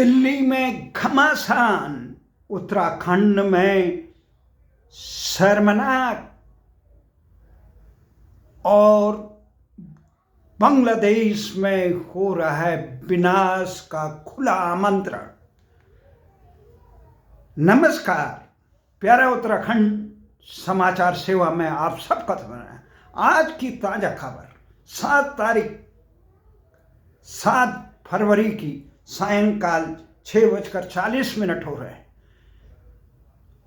दिल्ली में घमासान, उत्तराखंड में शर्मनाक और बांग्लादेश में हो रहा है विनाश का खुला आमंत्रण। नमस्कार, प्यारा उत्तराखंड समाचार सेवा में आप सबका स्वागत है। आज की ताजा खबर 7 फरवरी की सायंकाल 6:40 हो रहे हैं।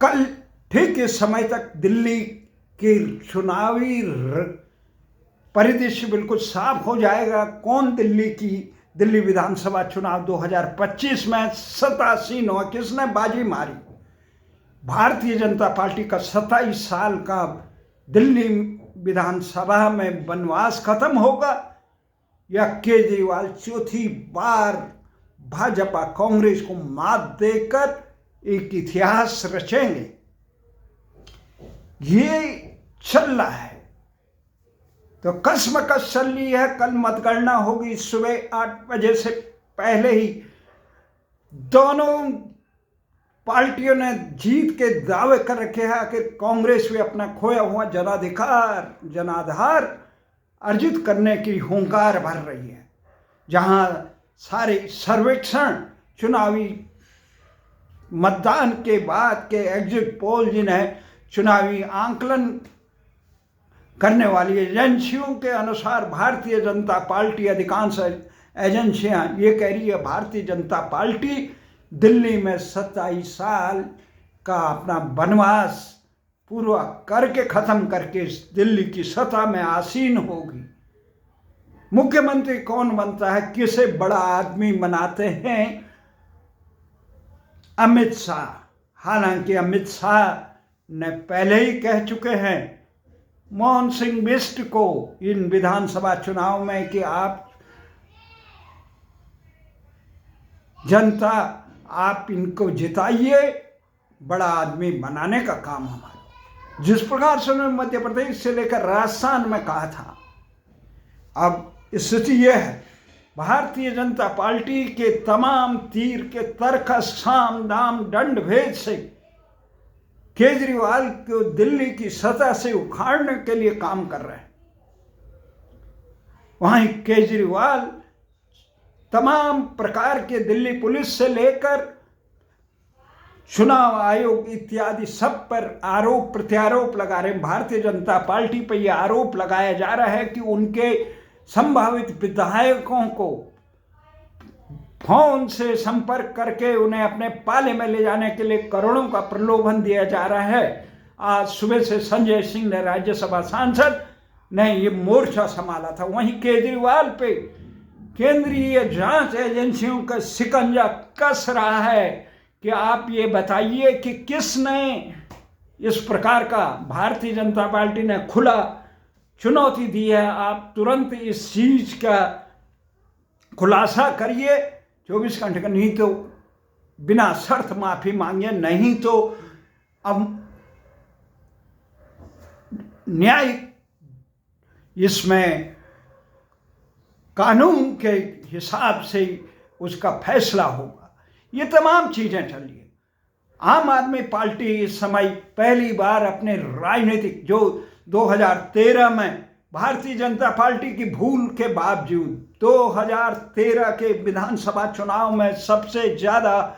कल ठीक इस समय तक दिल्ली की चुनावी परिदृश्य बिल्कुल साफ हो जाएगा। कौन दिल्ली विधानसभा चुनाव 2025 में 87 किसने बाजी मारी। भारतीय जनता पार्टी का 27 साल का दिल्ली विधानसभा में वनवास खत्म होगा या केजरीवाल चौथी बार भाजपा कांग्रेस को मात देकर एक इतिहास रचेंगे। ये चल रहा है तो कसमकस चल रही है। कल मतगणना होगी सुबह 8 बजे से पहले ही दोनों पार्टियों ने जीत के दावे कर रखे हैं कि कांग्रेस भी अपना खोया हुआ जनाधार अर्जित करने की हुंकार भर रही है। जहां सारे सर्वेक्षण चुनावी मतदान के बाद के एग्जिट पोल जिन्हें चुनावी आंकलन करने वाली एजेंसियों के अनुसार भारतीय जनता पार्टी, अधिकांश एजेंसियां ये कह रही है भारतीय जनता पार्टी दिल्ली में 27 साल का अपना वनवास पूरा करके खत्म करके दिल्ली की सत्ता में आसीन होगी। मुख्यमंत्री कौन बनता है, किसे बड़ा आदमी बनाते हैं? अमित शाह। हालांकि अमित शाह ने पहले ही कह चुके हैं मोहन सिंह बिष्ट को इन विधानसभा चुनाव में कि आप इनको जिताइए, बड़ा आदमी बनाने का काम हमारा। जिस प्रकार से उन्होंने मध्य प्रदेश से लेकर राजस्थान में कहा था, अब स्थिति यह है भारतीय जनता पार्टी के तमाम तीर के तर्कस साम दाम दंड भेद से केजरीवाल को दिल्ली की सतह से उखाड़ने के लिए काम कर रहे हैं। वहीं केजरीवाल तमाम प्रकार के दिल्ली पुलिस से लेकर चुनाव आयोग इत्यादि सब पर आरोप प्रत्यारोप लगा रहे हैं। भारतीय जनता पार्टी पर यह आरोप लगाया जा रहा है कि उनके संभावित विधायकों को फोन से संपर्क करके उन्हें अपने पाले में ले जाने के लिए करोड़ों का प्रलोभन दिया जा रहा है। आज सुबह से संजय सिंह ने, राज्यसभा सांसद ने ये मोर्चा संभाला था। वहीं केजरीवाल पे केंद्रीय जांच एजेंसियों का शिकंजा कस रहा है कि आप ये बताइए कि किसने इस प्रकार का भारतीय जनता पार्टी ने खुला चुनौती दी है। आप तुरंत इस चीज का खुलासा करिए 24 घंटे का, नहीं तो बिना शर्त माफी मांगे, नहीं तो अब न्यायिक इसमें कानून के हिसाब से उसका फैसला होगा। ये तमाम चीजें चल रही है। आम आदमी पार्टी इस समय पहली बार अपने राजनीतिक, जो 2013 में भारतीय जनता पार्टी की भूल के बावजूद 2013 के विधानसभा चुनाव में सबसे ज्यादा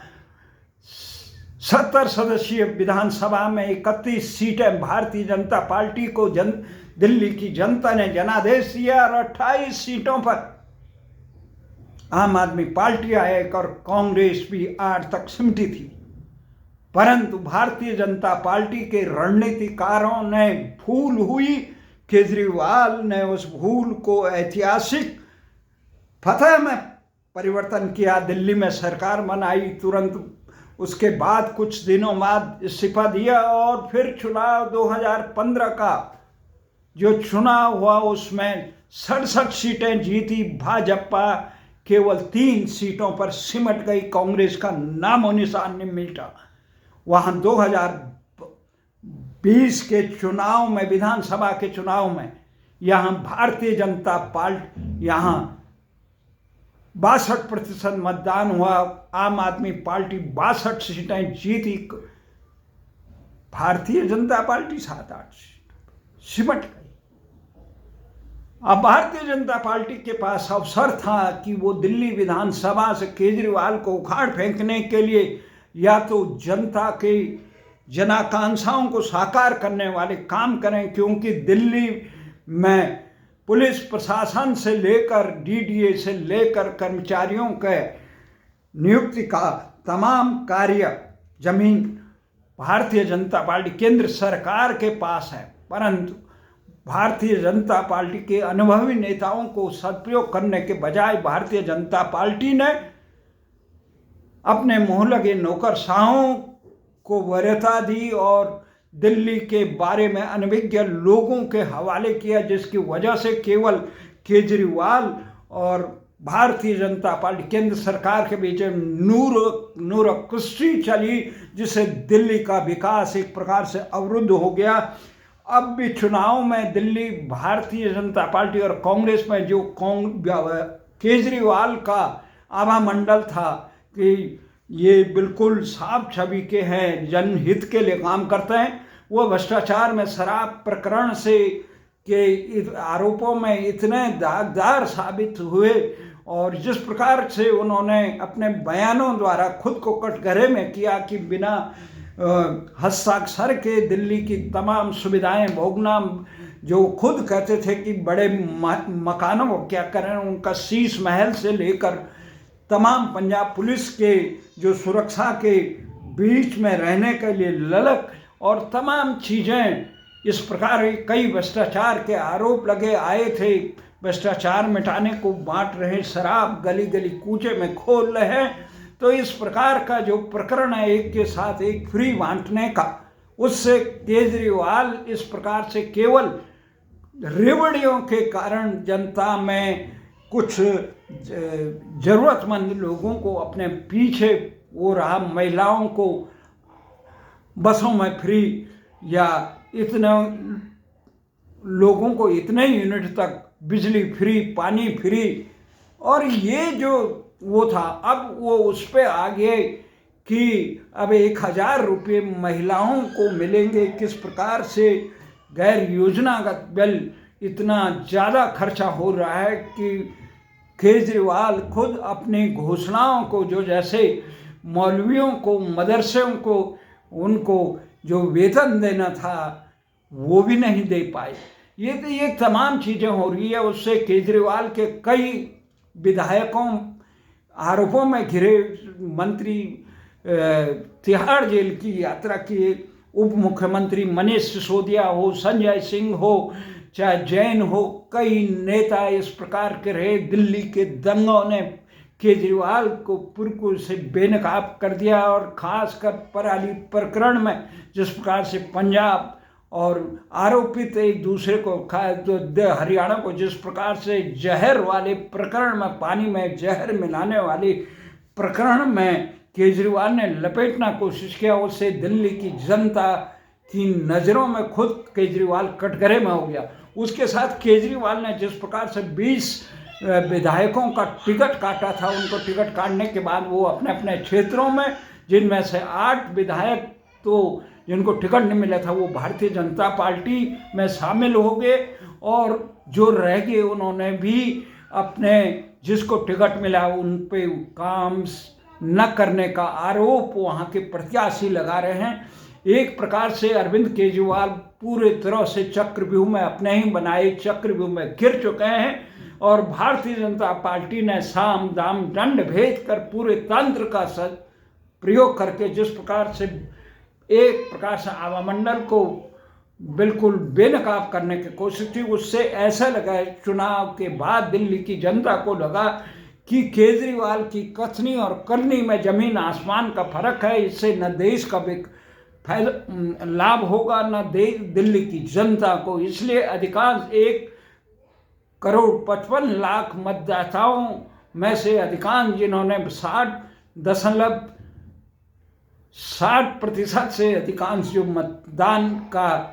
70 सदस्यीय विधानसभा में 31 सीटें भारतीय जनता पार्टी को दिल्ली की जनता ने जनादेश दिया और 28 सीटों पर आम आदमी पार्टी आए और कांग्रेस भी 8 तक सिमटी थी। परंतु भारतीय जनता पार्टी के रणनीतिकारों ने भूल हुई, केजरीवाल ने उस भूल को ऐतिहासिक फतह में परिवर्तन किया। दिल्ली में सरकार बनाई, तुरंत उसके बाद कुछ दिनों बाद इस्तीफा दिया और फिर चुनाव 2015 का जो चुनाव हुआ उसमें 67 सीटें जीती। भाजपा केवल 3 सीटों पर सिमट गई, कांग्रेस का नामो निशान नहीं मिटा। वहां 2020 के चुनाव में, विधानसभा के चुनाव में, यहां भारतीय जनता पार्टी, यहां 62% मतदान हुआ, आम आदमी पार्टी 62 सीटें जीती, भारतीय जनता पार्टी 7-8 सीट सिमट गई। अब भारतीय जनता पार्टी के पास अवसर था कि वो दिल्ली विधानसभा से केजरीवाल को उखाड़ फेंकने के लिए या तो जनता के जनाकांक्षाओं को साकार करने वाले काम करें, क्योंकि दिल्ली में पुलिस प्रशासन से लेकर डीडीए से लेकर कर्मचारियों के नियुक्ति का तमाम कार्य जमीन भारतीय जनता पार्टी केंद्र सरकार के पास है। परंतु भारतीय जनता पार्टी के अनुभवी नेताओं को सदुपयोग करने के बजाय भारतीय जनता पार्टी ने अपने मुंह लगे नौकरशाहों को वरीयता दी और दिल्ली के बारे में अनभिज्ञ लोगों के हवाले किया, जिसकी वजह से केवल केजरीवाल और भारतीय जनता पार्टी केंद्र सरकार के बीच नूर कुश्ती चली, जिससे दिल्ली का विकास एक प्रकार से अवरुद्ध हो गया। अब भी चुनाव में दिल्ली भारतीय जनता पार्टी और कांग्रेस में जो केजरीवाल का आभा मंडल था कि ये बिल्कुल साफ छवि के हैं, जनहित के लिए काम करते हैं, वो भ्रष्टाचार में शराब प्रकरण से के आरोपों में इतने दागदार साबित हुए और जिस प्रकार से उन्होंने अपने बयानों द्वारा खुद को कटघरे में किया कि बिना हस्ताक्षर के दिल्ली की तमाम सुविधाएं भोगना, जो खुद कहते थे कि बड़े मकानों को क्या करें, उनका शीश महल से लेकर तमाम पंजाब पुलिस के जो सुरक्षा के बीच में रहने के लिए ललक और तमाम चीज़ें, इस प्रकार कई भ्रष्टाचार के आरोप लगे आए थे। भ्रष्टाचार मिटाने को बांट रहे, शराब गली गली कूचे में खोल रहे हैं। तो इस प्रकार का जो प्रकरण है एक के साथ एक फ्री बांटने का, उससे केजरीवाल इस प्रकार से केवल रेवड़ियों के कारण जनता में कुछ जरूरतमंद लोगों को अपने पीछे वो रहा। महिलाओं को बसों में फ्री या इतने लोगों को इतने यूनिट तक बिजली फ्री, पानी फ्री, और ये जो वो था, अब वो उस पे आ गए कि अब 1000 रुपये महिलाओं को मिलेंगे। किस प्रकार से गैर योजनागत बिल इतना ज़्यादा खर्चा हो रहा है कि केजरीवाल खुद अपनी घोषणाओं को, जो जैसे मौलवियों को, मदरसों को, उनको जो वेतन देना था वो भी नहीं दे पाए। ये तमाम चीज़ें हो रही है। उससे केजरीवाल के कई विधायकों आरोपों में घिरे मंत्री तिहाड़ जेल की यात्रा किए। उप मुख्यमंत्री मनीष सिसोदिया हो, संजय सिंह हो, चाहे जैन हो, कई नेता इस प्रकार के रहे। दिल्ली के दंगों ने केजरीवाल को बिल्कुल से बेनकाब कर दिया और खासकर पराली प्रकरण में जिस प्रकार से पंजाब और आरोपित एक दूसरे को तो हरियाणा को जिस प्रकार से जहर वाले प्रकरण में, पानी में जहर मिलाने वाले प्रकरण में केजरीवाल ने लपेटना कोशिश किया, उससे दिल्ली की जनता की नज़रों में खुद केजरीवाल कटघरे में हो गया। उसके साथ केजरीवाल ने जिस प्रकार से 20 विधायकों का टिकट काटा था, उनको टिकट काटने के बाद वो अपने अपने क्षेत्रों में, जिनमें से 8 विधायक तो जिनको टिकट नहीं मिला था वो भारतीय जनता पार्टी में शामिल हो गए, और जो रह गए उन्होंने भी अपने जिसको टिकट मिला उन पे काम न करने का आरोप वहाँ के प्रत्याशी लगा रहे हैं। एक प्रकार से अरविंद केजरीवाल पूरे तरह से चक्रव्यूह में, अपने ही बनाए चक्रव्यूह में गिर चुके हैं, और भारतीय जनता पार्टी ने साम दाम दंड भेद कर पूरे तंत्र का प्रयोग करके जिस प्रकार से एक प्रकार से आवामंडल को बिल्कुल बेनकाब करने की कोशिश थी, उससे ऐसा लगा चुनाव के बाद दिल्ली की जनता को लगा कि केजरीवाल की कथनी और करनी में जमीन आसमान का फर्क है। इससे न देश का लाभ होगा न दिल्ली की जनता को। इसलिए अधिकांश 1,55,00,000 मतदाताओं में से अधिकांश जिन्होंने 60% से अधिकांश जो मतदान का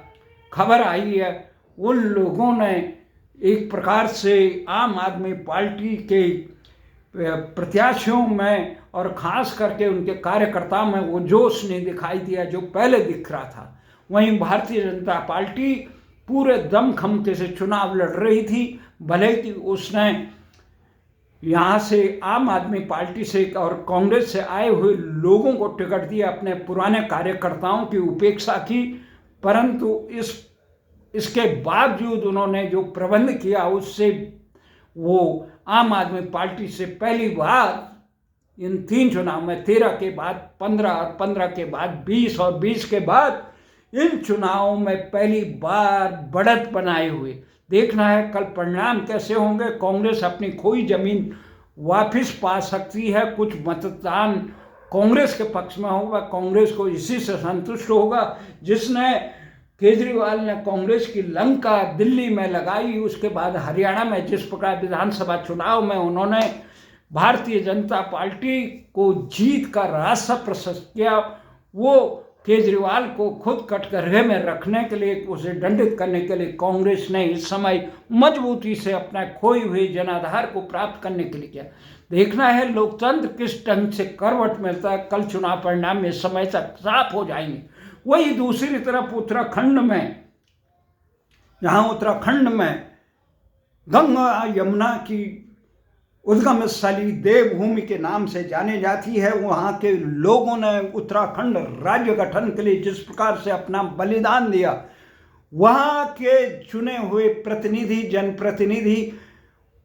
खबर आई है, उन लोगों ने एक प्रकार से आम आदमी पार्टी के प्रत्याशियों में और ख़ास करके उनके कार्यकर्ताओं में वो जोश नहीं दिखाई दिया जो पहले दिख रहा था। वहीं भारतीय जनता पार्टी पूरे दमखम से चुनाव लड़ रही थी, भले कि उसने यहाँ से आम आदमी पार्टी से और कांग्रेस से आए हुए लोगों को टिकट दिया, अपने पुराने कार्यकर्ताओं की उपेक्षा की, परंतु इसके बावजूद उन्होंने जो प्रबंध किया उससे वो आम आदमी पार्टी से पहली बार इन 3 चुनाव में 13 के बाद 15 और 15 के बाद 20 और 20 के बाद इन चुनावों में पहली बार बढ़त बनाए हुए। देखना है कल परिणाम कैसे होंगे। कांग्रेस अपनी खोई जमीन वापस पा सकती है, कुछ मतदान कांग्रेस के पक्ष में होगा, कांग्रेस को इसी से संतुष्ट होगा। जिसने केजरीवाल ने कांग्रेस की लंका दिल्ली में लगाई, उसके बाद हरियाणा में जिस प्रकार विधानसभा चुनाव में उन्होंने भारतीय जनता पार्टी को जीत का रास्ता प्रशस्त किया, वो केजरीवाल को खुद कटघरे में रखने के लिए, उसे दंडित करने के लिए कांग्रेस ने इस समय मजबूती से अपना खोई हुए जनाधार को प्राप्त करने के लिए किया। देखना है लोकतंत्र किस ढंग से करवट मिलता है। कल चुनाव परिणाम इस समय तक साफ हो जाएंगे। वही दूसरी तरफ उत्तराखंड में, यहाँ उत्तराखंड में गंगा यमुना की उद्गम स्थली देवभूमि के नाम से जानी जाती है। वहाँ के लोगों ने उत्तराखंड राज्य गठन के लिए जिस प्रकार से अपना बलिदान दिया, वहाँ के चुने हुए प्रतिनिधि जनप्रतिनिधि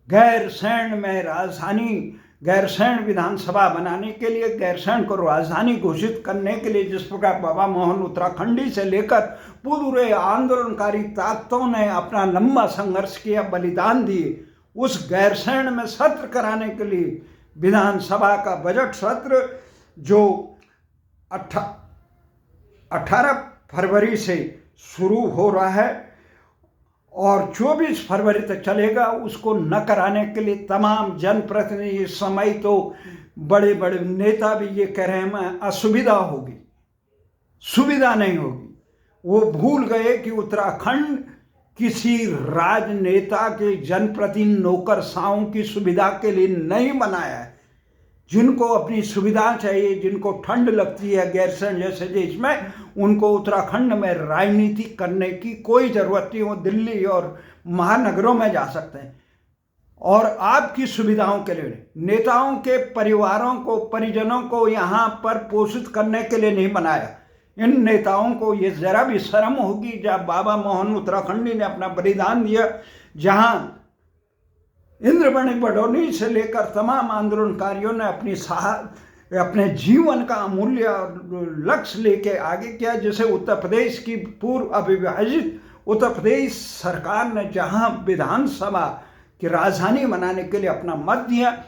गैरसैंण में राजधानी, गैरसैंण विधानसभा बनाने के लिए, गैरसैंण को राजधानी घोषित करने के लिए जिस प्रकार बाबा मोहन उत्तराखंडी से लेकर पूरे आंदोलनकारी ताकतों ने अपना लंबा संघर्ष किया, बलिदान दिए, उस गैरसैंण में सत्र कराने के लिए विधानसभा का बजट सत्र जो 18 फरवरी से शुरू हो रहा है और 24 फरवरी तक चलेगा, उसको न कराने के लिए तमाम जनप्रतिनिधि, इस समय तो बड़े बड़े नेता भी ये कह रहे हैं असुविधा होगी, सुविधा नहीं होगी। वो भूल गए कि उत्तराखंड किसी राजनेता के जनप्रतिनिधि नौकरशाहों की सुविधा के लिए नहीं बनाया है। जिनको अपनी सुविधा चाहिए, जिनको ठंड लगती है गैरसैंण जैसे देश में, उनको उत्तराखंड में राजनीति करने की कोई ज़रूरत नहीं। वो दिल्ली और महानगरों में जा सकते हैं और आपकी सुविधाओं के लिए, नेताओं के परिवारों को, परिजनों को यहाँ पर पोषित करने के लिए नहीं बनाया। इन नेताओं को ये ज़रा भी शर्म होगी जब बाबा मोहन उत्तराखंडी ने अपना बलिदान दिया, जहाँ इंद्रमणि बडोनी से लेकर तमाम आंदोलनकारियों ने अपने जीवन का अमूल्य लक्ष्य लेके आगे किया। जैसे उत्तर प्रदेश की पूर्व अविभाजित उत्तर प्रदेश सरकार ने जहां विधानसभा की राजधानी बनाने के लिए अपना मत दिया,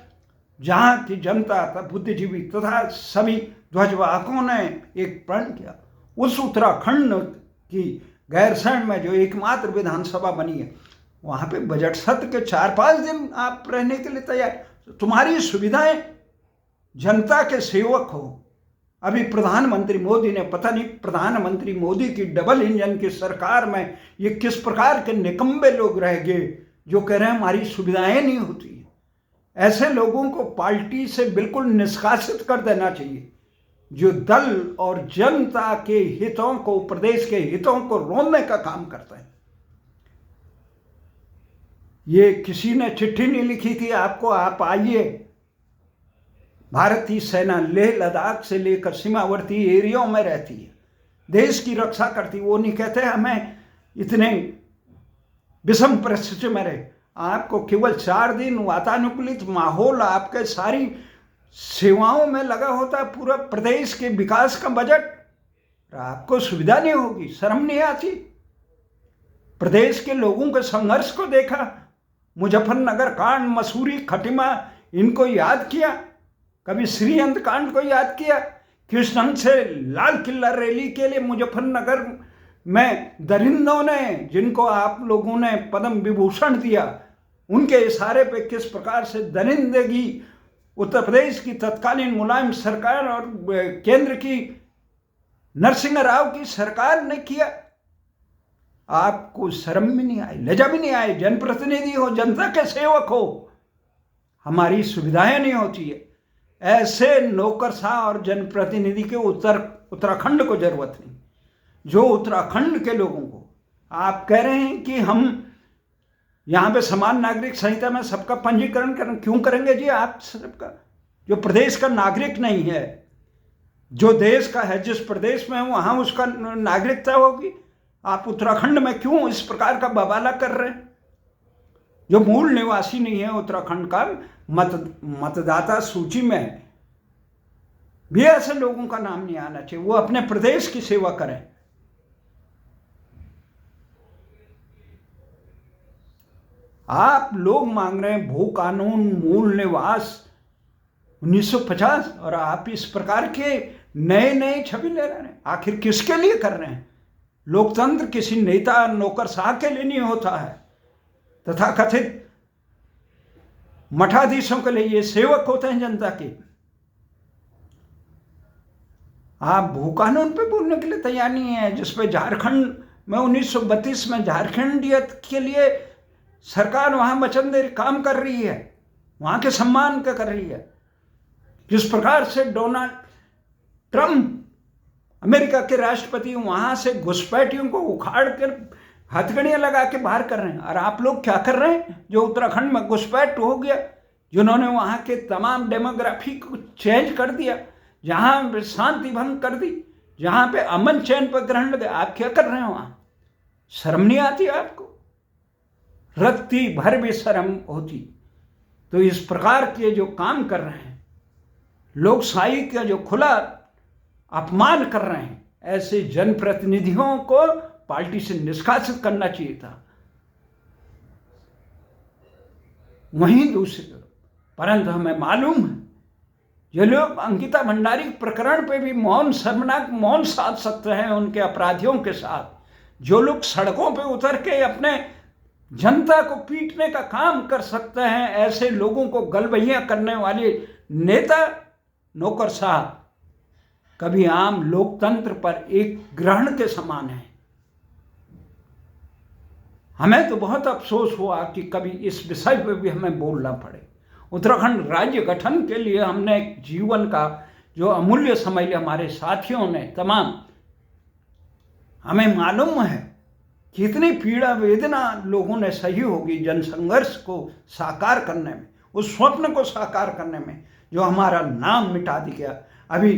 जहां की जनता तथा बुद्धिजीवी तथा सभी ध्वजवाहकों ने एक प्रण किया, उस उत्तराखंड की गैरसैंण में जो एकमात्र विधानसभा बनी है, वहाँ पे बजट सत्र के 4-5 दिन आप रहने के लिए तैयार, तुम्हारी सुविधाएं, जनता के सेवक हो। अभी प्रधानमंत्री मोदी ने, पता नहीं प्रधानमंत्री मोदी की डबल इंजन की सरकार में ये किस प्रकार के निकम्बे लोग रह गए जो कह रहे हैं हमारी सुविधाएं नहीं होती। ऐसे लोगों को पार्टी से बिल्कुल निष्कासित कर देना चाहिए, जो दल और जनता के हितों को, प्रदेश के हितों को रोलने का काम करते हैं। ये किसी ने चिट्ठी नहीं लिखी थी आपको, आप आइए। भारतीय सेना लेह लद्दाख से लेकर सीमावर्ती एरियाओं में रहती है, देश की रक्षा करती। वो नहीं कहते हमें इतने विषम परिस्थिति में रहे। आपको केवल 4 दिन वातानुकूलित माहौल, आपके सारी सेवाओं में लगा होता है पूरा प्रदेश के विकास का बजट, आपको सुविधा नहीं होगी, शर्म नहीं आती। प्रदेश के लोगों के संघर्ष को देखा, मुजफ्फरनगर कांड, मसूरी, खटिमा, इनको याद किया, कभी श्रीअंत कांड को याद किया, किस ढंग से लाल किला रैली के लिए मुजफ्फरनगर में दरिंदों ने, जिनको आप लोगों ने पद्म विभूषण दिया, उनके इशारे पे किस प्रकार से दरिंदगी उत्तर प्रदेश की तत्कालीन मुलायम सरकार और केंद्र की नरसिंह राव की सरकार ने किया। आपको शर्म भी नहीं आई, लज्जा भी नहीं आई। जनप्रतिनिधि हो, जनता के सेवक हो, हमारी सुविधाएं नहीं होती है, ऐसे नौकरशाह और जनप्रतिनिधि के उत्तराखंड को जरूरत नहीं। जो उत्तराखंड के लोगों को आप कह रहे हैं कि हम यहाँ पे समान नागरिक संहिता में सबका पंजीकरण क्यों करेंगे जी? आप सबका जो प्रदेश का नागरिक नहीं है, जो देश का है, जिस प्रदेश में वहाँ उसका नागरिकता होगी, आप उत्तराखंड में क्यों इस प्रकार का बवाला कर रहे हैं? जो मूल निवासी नहीं है उत्तराखंड का, मतदाता सूची में भी ऐसे लोगों का नाम नहीं आना चाहिए। वो अपने प्रदेश की सेवा करें। आप लोग मांग रहे हैं भू कानून, मूल निवास 1950, और आप इस प्रकार के नए नए छवि ले रहे हैं। आखिर किसके लिए कर रहे हैं? लोकतंत्र किसी नेता नौकरशाह के लिए नहीं होता है। तथाकथित मठाधीशों के लिए ये सेवक होते हैं जनता के। आप भू कानून पे बोलने के लिए तैयार नहीं है, जिसपे झारखंड में 1932 में झारखंडियत के लिए सरकार वहां वचन दे काम कर रही है, वहां के सम्मान का कर रही है। जिस प्रकार से डोनाल्ड ट्रंप अमेरिका के राष्ट्रपति वहां से घुसपैठियों को उखाड़ कर हथकड़ियां लगा के बाहर कर रहे हैं, और आप लोग क्या कर रहे हैं? जो उत्तराखंड में घुसपैठ हो गया, जिन्होंने वहां के तमाम डेमोग्राफी को चेंज कर दिया, जहां पे शांति भंग कर दी, जहां पे अमन चैन पर ग्रहण लगे, आप क्या कर रहे हैं वहां? शर्म नहीं आती आपको? रत्ती भर भी शर्म होती तो इस प्रकार के जो काम कर रहे हैं, लोकशाही का जो खुला अपमान कर रहे हैं, ऐसे जनप्रतिनिधियों को पार्टी से निष्कासित करना चाहिए था। वहीं दूसरी तरफ, परंतु हमें मालूम है ये लोग अंकिता भंडारी प्रकरण पे भी मौन, शर्मनाक मौन साध सकते हैं उनके अपराधियों के साथ। जो लोग सड़कों पे उतर के अपने जनता को पीटने का काम कर सकते हैं, ऐसे लोगों को गलबैया करने वाले नेता नौकरशाह कभी आम लोकतंत्र पर एक ग्रहण के समान है। हमें तो बहुत अफसोस हुआ कि कभी इस विषय पर भी हमें बोलना पड़े। उत्तराखंड राज्य गठन के लिए हमने जीवन का जो अमूल्य समय लिया, हमारे साथियों ने तमाम, हमें मालूम है कितनी पीड़ा वेदना लोगों ने सही होगी जनसंघर्ष को साकार करने में, उस स्वप्न को साकार करने में जो हमारा नाम मिटा दिया। अभी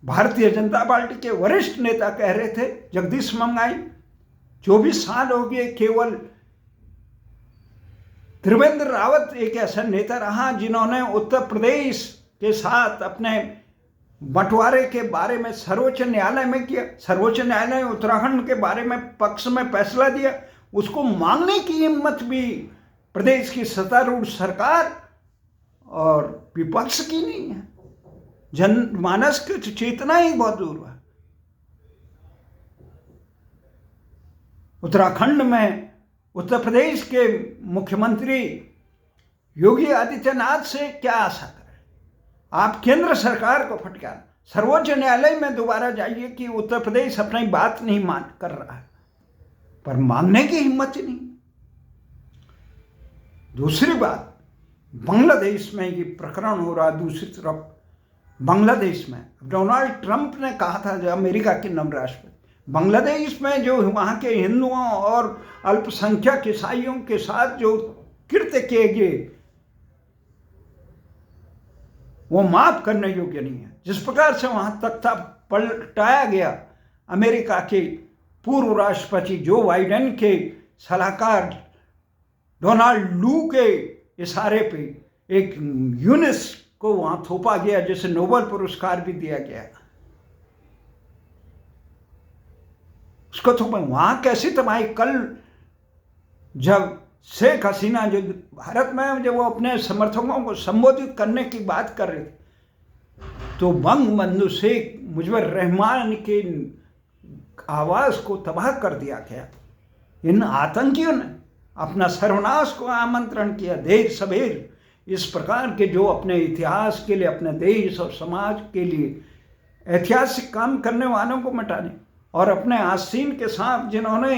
भारतीय जनता पार्टी के वरिष्ठ नेता कह रहे थे, जगदीश मंगाई, 24 साल हो गए, केवल त्रिवेंद्र रावत एक ऐसा नेता रहा जिन्होंने उत्तर प्रदेश के साथ अपने बंटवारे के बारे में सर्वोच्च न्यायालय में किया। सर्वोच्च न्यायालय ने उत्तराखंड के बारे में पक्ष में फैसला दिया, उसको मांगने की हिम्मत भी प्रदेश की सत्तारूढ़ सरकार और विपक्ष की नहीं है। जनमानस की चेतना ही बहुत दूर है। उत्तराखंड में उत्तर प्रदेश के मुख्यमंत्री योगी आदित्यनाथ से क्या आशा करें? आप केंद्र सरकार को फटकार, सर्वोच्च न्यायालय में दोबारा जाइए कि उत्तर प्रदेश अपनी बात नहीं मान कर रहा है, पर मानने की हिम्मत ही नहीं। दूसरी बात, बांग्लादेश में ये प्रकरण हो रहा। दूसरी तरफ बांग्लादेश में डोनाल्ड ट्रंप ने कहा था, जो अमेरिका के नव राष्ट्रपति, बांग्लादेश में जो वहाँ के हिंदुओं और अल्पसंख्यक ईसाइयों के साथ जो कृत्य किए गए वो माफ करने योग्य नहीं है। जिस प्रकार से वहाँ तख्ता पलटाया गया, अमेरिका के पूर्व राष्ट्रपति जो बाइडेन के सलाहकार डोनाल्ड लू के इशारे पे एक यूनिस को वहाँ थोपा गया, जिसे नोबेल पुरस्कार भी दिया गया। उसको तो वहाँ कैसी तबाही। कल जब शेख हसीना जो भारत में जब वो अपने समर्थकों को संबोधित करने की बात कर रहे थे, तो बंगबंधु शेख मुजीबुर रहमान के आवाज़ को तबाह कर दिया गया। इन आतंकियों ने अपना सर्वनाश को आमंत्रण किया। देर सवेर इस प्रकार के जो अपने इतिहास के लिए, अपने देश और समाज के लिए ऐतिहासिक काम करने वालों को मिटाने, और अपने आस्तीन के साथ जिन्होंने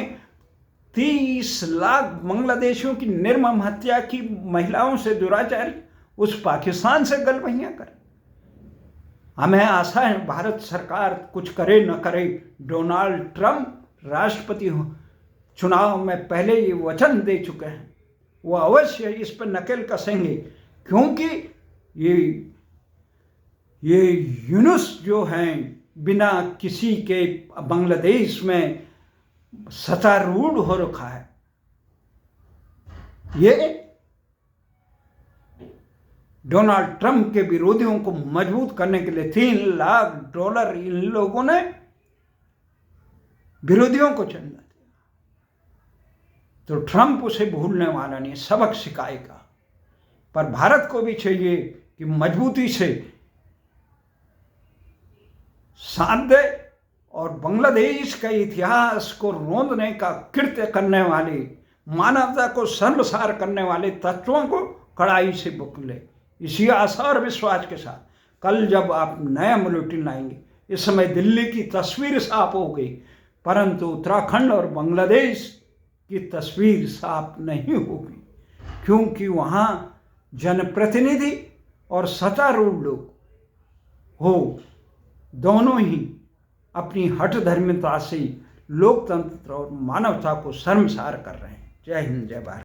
30 लाख बांग्लादेशियों की निर्मम हत्या की, महिलाओं से दुराचारी, उस पाकिस्तान से गलबहियां करें। हमें आशा है भारत सरकार कुछ करे न करे, डोनाल्ड ट्रंप राष्ट्रपति चुनाव में पहले ये वचन दे चुके हैं, वो अवश्य इस पर नकेल कसेंगे, क्योंकि ये यूनुस जो हैं बिना किसी के बांग्लादेश में सत्तारूढ़ हो रखा है। ये डोनाल्ड ट्रंप के विरोधियों को मजबूत करने के लिए $3 लाख इन लोगों ने विरोधियों को चंदा दिया। तो ट्रंप उसे भूलने वाला नहीं, सबक सिखाएगा। पर भारत को भी चाहिए कि मजबूती से साथ दे और बांग्लादेश के इतिहास को रोंदने का कृत्य करने वाले, मानवता को शर्मसार करने वाले तत्वों को कड़ाई से बुकले। इसी आशा और विश्वास के साथ कल जब आप नया बुलेटिन लाएंगे, इस समय दिल्ली की तस्वीर साफ हो गई, परंतु उत्तराखंड और बांग्लादेश की तस्वीर साफ नहीं होगी, क्योंकि वहाँ जनप्रतिनिधि और सत्तारूढ़ लोग हो दोनों ही अपनी हठधर्मिता से लोकतंत्र और मानवता को शर्मसार कर रहे हैं। जय हिंद, जय भारत।